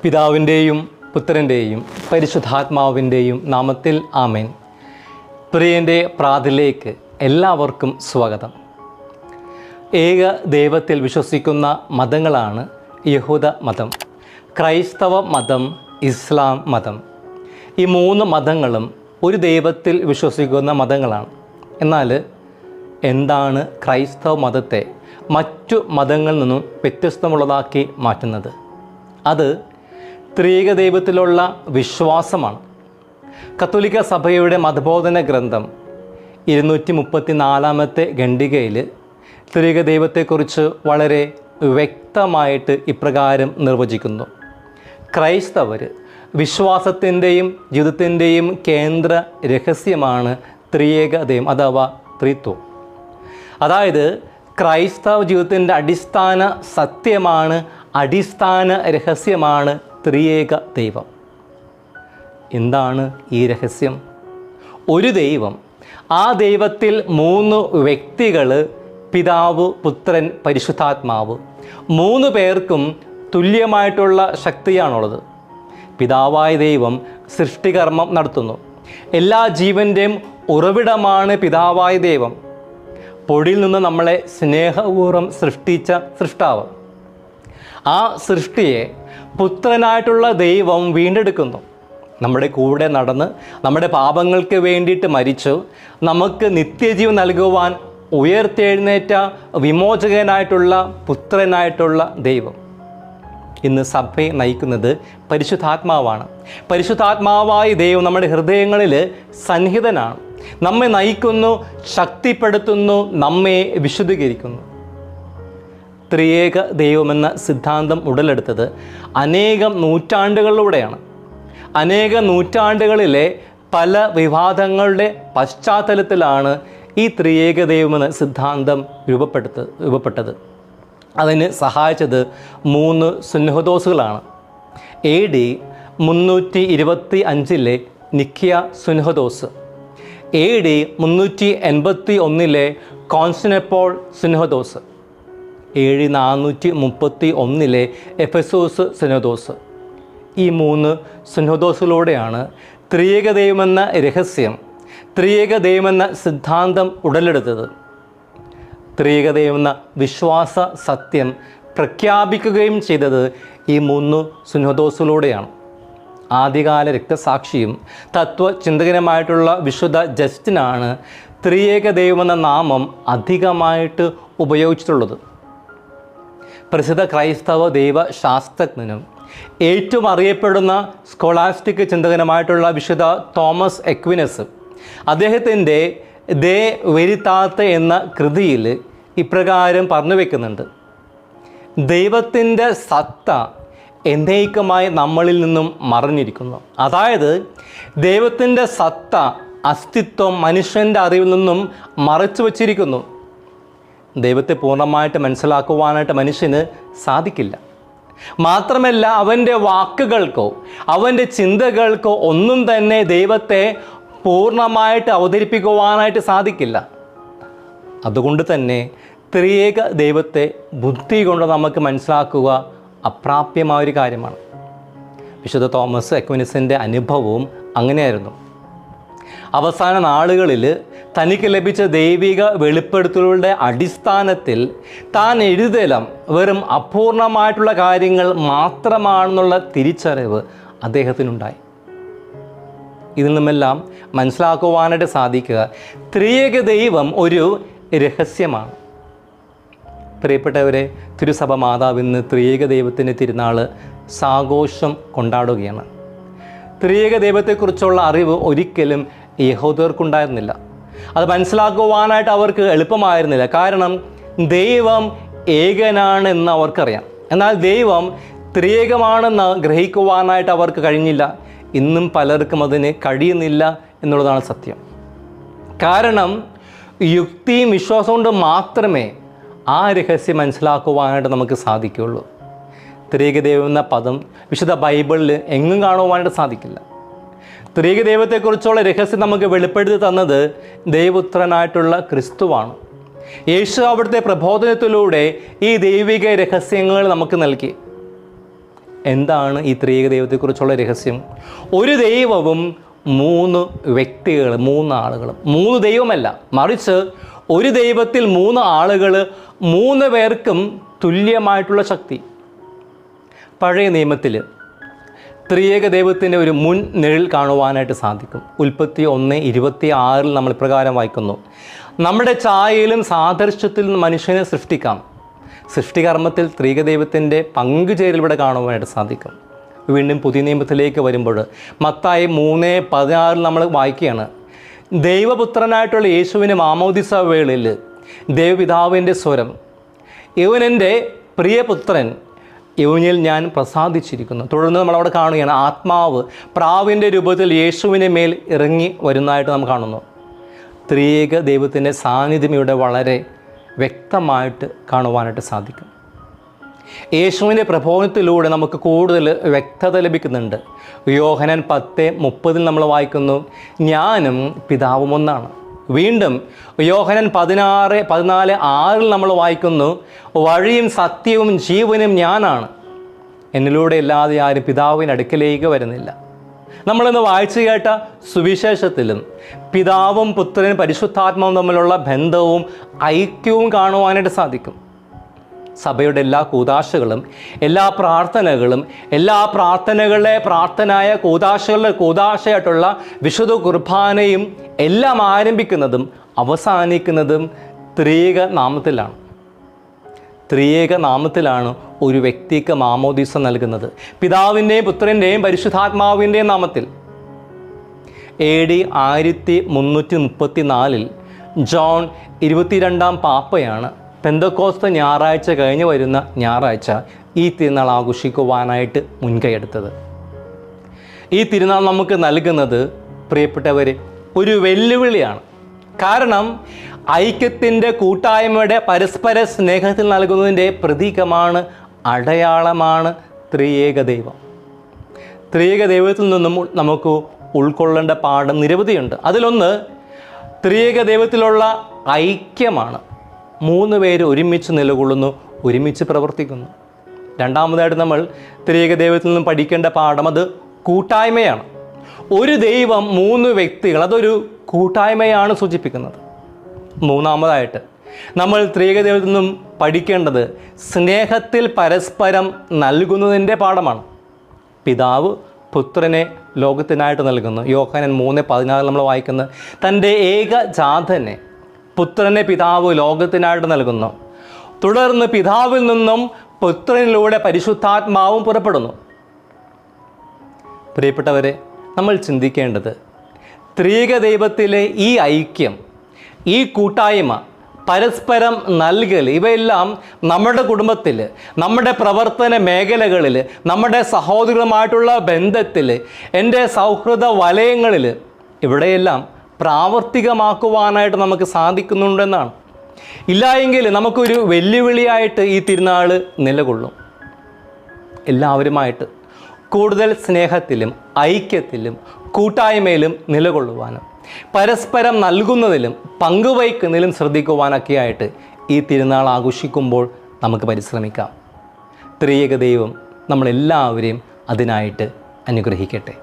പിതാവിൻ്റെയും പുത്രൻ്റെയും പരിശുദ്ധാത്മാവിൻ്റെയും നാമത്തിൽ ആമേൻ. പ്രിയൻ്റെ പ്രാർത്ഥനയിലേക്ക് എല്ലാവർക്കും സ്വാഗതം. ഏക ദൈവത്തിൽ വിശ്വസിക്കുന്ന മതങ്ങളാണ് യഹൂദ മതം, ക്രൈസ്തവ മതം, ഇസ്ലാം മതം. ഈ മൂന്ന് മതങ്ങളും ഒരു ദൈവത്തിൽ വിശ്വസിക്കുന്ന മതങ്ങളാണ്. എന്നാൽ എന്താണ് ക്രൈസ്തവ മതത്തെ മറ്റു മതങ്ങളിൽ നിന്നും വ്യത്യസ്തമുള്ളതാക്കി മാറ്റുന്നത്? അത് ത്രിയേക ദൈവത്തിലുള്ള വിശ്വാസമാണ്. കത്തോലിക്ക സഭയുടെ മതബോധന ഗ്രന്ഥം 234 ഖണ്ഡികയിൽ ത്രിയേക ദൈവത്തെക്കുറിച്ച് വളരെ വ്യക്തമായിട്ട് ഇപ്രകാരം നിർവചിക്കുന്നു: ക്രൈസ്തവർ വിശ്വാസത്തിൻ്റെയും ജീവിതത്തിൻ്റെയും കേന്ദ്ര രഹസ്യമാണ് ത്രിയേക ദൈവം അഥവാ ത്രിത്വം. അതായത് ക്രൈസ്തവ ജീവിതത്തിൻ്റെ അടിസ്ഥാന സത്യമാണ്, അടിസ്ഥാന രഹസ്യമാണ് ത്രിയേക ദൈവം. എന്താണ് ഈ രഹസ്യം? ഒരു ദൈവം, ആ ദൈവത്തിൽ 3 വ്യക്തികൾ, പിതാവ്, പുത്രൻ, പരിശുദ്ധാത്മാവ്. 3 പേർക്കും തുല്യമായിട്ടുള്ള ശക്തിയാണുള്ളത്. പിതാവായ ദൈവം സൃഷ്ടികർമ്മം നടത്തുന്നു. എല്ലാ ജീവൻ്റെയും ഉറവിടമാണ് പിതാവായ ദൈവം. പൊടിയിൽ നിന്ന് നമ്മളെ സ്നേഹപൂർവ്വം സൃഷ്ടിച്ച സൃഷ്ടാവ്. ആ സൃഷ്ടിയെ പുത്രനായിട്ടുള്ള ദൈവം വീണ്ടെടുക്കുന്നു. നമ്മുടെ കൂടെ നടന്ന് നമ്മുടെ പാപങ്ങൾക്ക് വേണ്ടിയിട്ട് മരിച്ചു നമുക്ക് നിത്യജീവൻ നൽകുവാൻ ഉയർത്തെഴുന്നേറ്റ വിമോചകനായിട്ടുള്ള പുത്രനായിട്ടുള്ള ദൈവം. ഇന്ന് സഭയെ നയിക്കുന്നത് പരിശുദ്ധാത്മാവാണ്. പരിശുദ്ധാത്മാവായ ദൈവം നമ്മുടെ ഹൃദയങ്ങളിൽ സന്നിഹിതനാണ്. നമ്മെ നയിക്കുന്നു, ശക്തിപ്പെടുത്തുന്നു, നമ്മെ വിശുദ്ധീകരിക്കുന്നു. ത്രിയേക ദൈവമെന്ന സിദ്ധാന്തം ഉടലെടുത്തത് അനേകം നൂറ്റാണ്ടുകളിലൂടെയാണ്. അനേക നൂറ്റാണ്ടുകളിലെ പല വിവാദങ്ങളുടെ പശ്ചാത്തലത്തിലാണ് ഈ ത്രിയേക ദൈവമെന്ന സിദ്ധാന്തം രൂപപ്പെട്ടത്. അതിന് സഹായിച്ചത് 3 സുന്നഹദോസുകളാണ്. AD 325 നിക്കിയ സുന്നഹദോസ്, AD 381 കോൺസ്റ്റന്റിനോപ്പിൾ സുന്നഹദോസ്, AD 431 എഫെസോസ് സുന്നഹദോസ്. ഈ 3 സുന്നഹദോസുകളിലൂടെയാണ് ത്രിയേക ദൈവമെന്ന രഹസ്യം, ത്രിയേക ദൈവമെന്ന സിദ്ധാന്തം ഉടലെടുത്തത്. ത്രിയേക ദൈവമെന്ന വിശ്വാസ സത്യം പ്രഖ്യാപിക്കുകയും ചെയ്തത് ഈ 3 സുന്നഹദോസുകളിലൂടെയാണ്. ആദ്യകാല രക്തസാക്ഷിയും തത്വചിന്തകനുമായിട്ടുള്ള വിശുദ്ധ ജസ്റ്റിനാണ് ത്രിയേക ദൈവമെന്ന നാമം അധികമായിട്ട് ഉപയോഗിച്ചിട്ടുള്ളത്. പ്രസിദ്ധ ക്രൈസ്തവ ദൈവശാസ്ത്രജ്ഞനും ഏറ്റവും അറിയപ്പെടുന്ന സ്കോളാസ്റ്റിക് ചിന്തകനുമായിട്ടുള്ള വിശുദ്ധ തോമസ് എക്വിനസ് അദ്ദേഹത്തിൻ്റെ ദേ വെരിതാത്തെ എന്ന കൃതിയിൽ ഇപ്രകാരം പറഞ്ഞു വയ്ക്കുന്നുണ്ട്: ദൈവത്തിൻ്റെ സത്ത എന്നേക്കുമായി നമ്മളിൽ നിന്നും മറഞ്ഞിരിക്കുന്നു. അതായത് ദൈവത്തിൻ്റെ സത്ത, അസ്തിത്വം മനുഷ്യൻ്റെ അറിവിൽ നിന്നും മറച്ചു വച്ചിരിക്കുന്നു. ദൈവത്തെ പൂർണ്ണമായിട്ട് മനസ്സിലാക്കുവാനായിട്ട് മനുഷ്യന് സാധിക്കില്ല. മാത്രമല്ല, അവൻ്റെ വാക്കുകൾക്കോ അവൻ്റെ ചിന്തകൾക്കോ ഒന്നും തന്നെ ദൈവത്തെ പൂർണ്ണമായിട്ട് അവതരിപ്പിക്കുവാനായിട്ട് സാധിക്കില്ല. അതുകൊണ്ട് തന്നെ ത്രിയേക ദൈവത്തെ ബുദ്ധി കൊണ്ട് നമുക്ക് മനസ്സിലാക്കുക അപ്രാപ്യമായൊരു കാര്യമാണ്. വിശുദ്ധ തോമസ് എക്വിനസിൻ്റെ അനുഭവവും അങ്ങനെയായിരുന്നു. അവസാന നാളുകളിൽ തനിക്ക് ലഭിച്ച ദൈവിക വെളിപ്പെടുത്തലുകളുടെ അടിസ്ഥാനത്തിൽ താൻ എഴുതലം വെറും അപൂർണമായിട്ടുള്ള കാര്യങ്ങൾ മാത്രമാണെന്നുള്ള തിരിച്ചറിവ് അദ്ദേഹത്തിനുണ്ടായി. ഇതിൽ നിന്നുമെല്ലാം മനസ്സിലാക്കുവാനായിട്ട് സാധിക്കുക ത്രിയേക ദൈവം ഒരു രഹസ്യമാണ്. പ്രിയപ്പെട്ടവരെ, തിരുസഭ മാതാവ് ഇന്ന് ത്രിയേക ദൈവത്തിൻ്റെ തിരുനാൾ സാഘോഷം കൊണ്ടാടുകയാണ്. ത്രിയേക ദൈവത്തെക്കുറിച്ചുള്ള അറിവ് ഒരിക്കലും യഹൂദർക്കുണ്ടായിരുന്നില്ല. അത് മനസ്സിലാക്കുവാനായിട്ട് അവർക്ക് എളുപ്പമായിരുന്നില്ല. കാരണം ദൈവം ഏകനാണെന്ന് അവർക്കറിയാം. എന്നാൽ ദൈവം ത്രിയേകമാണെന്ന് ഗ്രഹിക്കുവാനായിട്ട് അവർക്ക് കഴിഞ്ഞില്ല. ഇന്നും പലർക്കും അതിന് കഴിയുന്നില്ല എന്നുള്ളതാണ് സത്യം. കാരണം യുക്തിയും വിശ്വാസം കൊണ്ട് മാത്രമേ ആ രഹസ്യം മനസ്സിലാക്കുവാനായിട്ട് നമുക്ക് സാധിക്കുകയുള്ളൂ. ത്രിയേക ദൈവം എന്ന പദം വിശുദ്ധ ബൈബിളിൽ എങ്ങും കാണുവാനായിട്ട് സാധിക്കില്ല. ത്രിയേക ദൈവത്തെക്കുറിച്ചുള്ള രഹസ്യം നമുക്ക് വെളിപ്പെടുത്തി തന്നത് ദൈവപുത്രനായിട്ടുള്ള ക്രിസ്തുവാണ്. യേശു അവിടുത്തെ പ്രബോധനത്തിലൂടെ ഈ ദൈവിക രഹസ്യങ്ങൾ നമുക്ക് നൽകി. എന്താണ് ഈ ത്രിയേക ദൈവത്തെക്കുറിച്ചുള്ള രഹസ്യം? ഒരു ദൈവവും 3 വ്യക്തികൾ, 3 ആളുകൾ. 3 ദൈവമല്ല, മറിച്ച് ഒരു ദൈവത്തിൽ 3 ആളുകൾ, 3 പേർക്കും തുല്യമായിട്ടുള്ള ശക്തി. പഴയ നിയമത്തിൽ ത്രിയേക ദൈവത്തിൻ്റെ ഒരു മുൻ നിഴൽ കാണുവാനായിട്ട് സാധിക്കും. ഉൽപ്പത്തി 1:26 നമ്മൾ ഇപ്രകാരം വായിക്കുന്നു: നമ്മുടെ ഛായയിലും സാദൃശ്യത്തിലും മനുഷ്യനെ സൃഷ്ടിക്കാം. സൃഷ്ടികർമ്മത്തിൽ ത്രിയേക ദൈവത്തിൻ്റെ പങ്കുചേരൽ ഇവിടെ കാണുവാനായിട്ട് സാധിക്കും. വീണ്ടും പുതിയ നിയമത്തിലേക്ക് വരുമ്പോൾ മത്തായി 3:16 നമ്മൾ വായിക്കുകയാണ്: ദൈവപുത്രനായിട്ടുള്ള യേശുവിന് മാമോദിസ വേളയിൽ ദൈവപിതാവിൻ്റെ സ്വരം, ഇവനെൻ്റെ പ്രിയപുത്രൻ, ഇവനിൽ ഞാൻ പ്രസാദിച്ചിരിക്കുന്നു. തുടർന്ന് നമ്മളവിടെ കാണുകയാണ് ആത്മാവ് പ്രാവിൻ്റെ രൂപത്തിൽ യേശുവിൻ്റെ മേൽ ഇറങ്ങി വരുന്നതായിട്ട് നാം കാണുന്നു. ത്രിയേക ദൈവത്തിൻ്റെ സാന്നിധ്യം ഇവിടെ വളരെ വ്യക്തമായിട്ട് കാണുവാനായിട്ട് സാധിക്കും. യേശുവിൻ്റെ പ്രബോധനത്തിലൂടെ നമുക്ക് കൂടുതൽ വ്യക്തത ലഭിക്കുന്നുണ്ട്. യോഹന്നാൻ 10:30 നമ്മൾ വായിക്കുന്നു: ഞാനും പിതാവും ഒന്നാണ്. വീണ്ടും യോഹന്നാൻ 14:6 നമ്മൾ വായിക്കുന്നു: വഴിയും സത്യവും ജീവനും ഞാനാണ്, എന്നിലൂടെ അല്ലാതെ ആരും പിതാവിൻ്റെ അടുക്കലേക്ക് വരുന്നില്ല. നമ്മളിന്ന് വായിച്ചു കേട്ട സുവിശേഷത്തിലും പിതാവും പുത്രനും പരിശുദ്ധാത്മാവും തമ്മിലുള്ള ബന്ധവും ഐക്യവും കാണുവാനായിട്ട് സാധിക്കും. സഭയുടെ എല്ലാ കൂദാശകളും, എല്ലാ പ്രാർത്ഥനകളും, എല്ലാ പ്രാർത്ഥനകളുടെ പ്രാർത്ഥനയായ കൂദാശയായിട്ടുള്ള വിശുദ്ധ കുർബാനയും എല്ലാം ആരംഭിക്കുന്നതും അവസാനിക്കുന്നതും ത്രിയേക നാമത്തിലാണ്. ത്രിയേക നാമത്തിലാണ് ഒരു വ്യക്തിക്ക് മാമോദീസ നൽകുന്നത്. പിതാവിൻ്റെയും പുത്രൻ്റെയും പരിശുദ്ധാത്മാവിൻ്റെയും നാമത്തിൽ. AD 1334 ജോൺ 22 പാപ്പയാണ് പെന്തക്കോസ്ത് ഞായറാഴ്ച കഴിഞ്ഞ് വരുന്ന ഞായറാഴ്ച ഈ തിരുനാൾ ആഘോഷിക്കുവാനായിട്ട് മുൻകൈയെടുത്തത്. ഈ തിരുനാൾ നമുക്ക് നൽകുന്നത്, പ്രിയപ്പെട്ടവരെ, ഒരു വെല്ലുവിളിയാണ്. കാരണം ഐക്യത്തിൻ്റെ, കൂട്ടായ്മയുടെ, പരസ്പര സ്നേഹത്തിൽ നൽകുന്നതിൻ്റെ പ്രതീകമാണ്, അടയാളമാണ് ത്രിയേക ദൈവം. ത്രിയേക ദൈവത്തിൽ നിന്നും നമുക്ക് ഉൾക്കൊള്ളേണ്ട പാഠം നിരവധിയുണ്ട്. അതിലൊന്ന് ത്രിയേക ദൈവത്തിലുള്ള ഐക്യമാണ്. 3 പേര് ഒരുമിച്ച് നിലകൊള്ളുന്നു, ഒരുമിച്ച് പ്രവർത്തിക്കുന്നു. രണ്ടാമതായിട്ട് നമ്മൾ ത്രിയേക ദൈവത്തിൽ നിന്നും പഠിക്കേണ്ട പാഠം അത് കൂട്ടായ്മയാണ്. ഒരു ദൈവം, 3 വ്യക്തികൾ, അതൊരു കൂട്ടായ്മയാണ് സൂചിപ്പിക്കുന്നത്. മൂന്നാമതായിട്ട് നമ്മൾ ത്രിയേക ദൈവത്തിൽ നിന്നും പഠിക്കേണ്ടത് സ്നേഹത്തിൽ പരസ്പരം നൽകുന്നതിൻ്റെ പാഠമാണ്. പിതാവ് പുത്രനെ ലോകത്തിനായിട്ട് നൽകുന്നു. യോഹന്നാൻ 3:16 നമ്മൾ വായിക്കുന്നത്: തൻ്റെ ഏകജാതനെ, പുത്രനെ പിതാവ് ലോകത്തിനായിട്ട് നൽകുന്നു. തുടർന്ന് പിതാവിൽ നിന്നും പുത്രനിലൂടെ പരിശുദ്ധാത്മാവും പുറപ്പെടുന്നു. പ്രിയപ്പെട്ടവരെ, നമ്മൾ ചിന്തിക്കേണ്ടത് ത്രിയേക ദൈവത്തിലെ ഈ ഐക്യം, ഈ കൂട്ടായ്മ, പരസ്പരം നൽകൽ, ഇവയെല്ലാം നമ്മുടെ കുടുംബത്തിൽ, നമ്മുടെ പ്രവർത്തന മേഖലകളിൽ, നമ്മുടെ സഹോദരരുമായിട്ടുള്ള ബന്ധത്തിൽ, എൻ്റെ സൗഹൃദ വലയങ്ങളിൽ, ഇവിടെയെല്ലാം പ്രാവർത്തികമാക്കുവാനായിട്ട് നമുക്ക് സാധിക്കുന്നുണ്ടെന്നാണ്. ഇല്ലായെങ്കിൽ നമുക്കൊരു വെല്ലുവിളിയായിട്ട് ഈ തിരുനാൾ നിലകൊള്ളും. എല്ലാവരുമായിട്ട് കൂടുതൽ സ്നേഹത്തിലും ഐക്യത്തിലും കൂട്ടായ്മയിലും നിലകൊള്ളുവാനും പരസ്പരം നൽകുന്നതിലും പങ്കുവയ്ക്കുന്നതിലും ശ്രദ്ധിക്കുവാനൊക്കെയായിട്ട് ഈ തിരുനാൾ ആഘോഷിക്കുമ്പോൾ നമുക്ക് പരിശ്രമിക്കാം. ത്രിയേക ദൈവം നമ്മളെല്ലാവരെയും അതിനായിട്ട് അനുഗ്രഹിക്കട്ടെ.